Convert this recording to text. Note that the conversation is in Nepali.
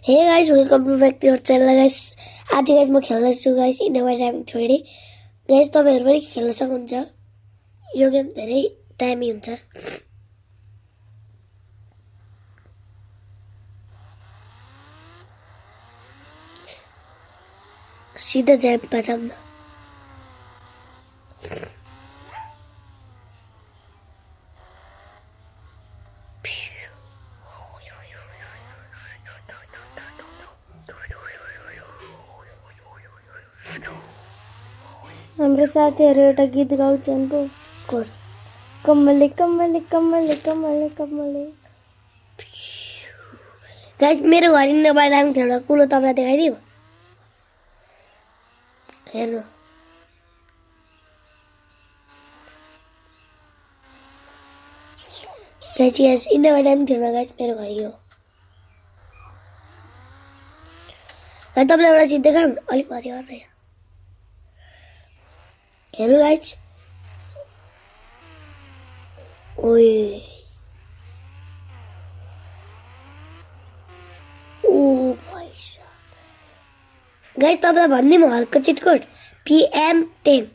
हे guys welcome to back to channel guys. आज गाइस म खेल्दैछु guys India driving 3D। Guys तपाईहरु पनि खेल्न सक्नुहुन्छ। यो गेम धेरै दामी हुन्छ। सीधा ज्याम पाछाम न। हाम्रो साथीहरु एउटा गीत गाउँछन् पो। कोर कमले कमले कमले कमले कमले। गाइस मेरो घर इन्डिया ड्राइभिङ खेल्दा कुलो तपाईलाई देखाइदियो। हेर्नु गाइस इन्डिया ड्राइभिङ खेल्दा गाइस मेरो घर यो। गाइस तपाईलाई एउटा चीज देखाऊँ अलिक माथि गर्नु। हेर्नु गाइस ओए ओ भाइ गाइस तपाईलाई भन्दिम हल्का चिटकोट PM10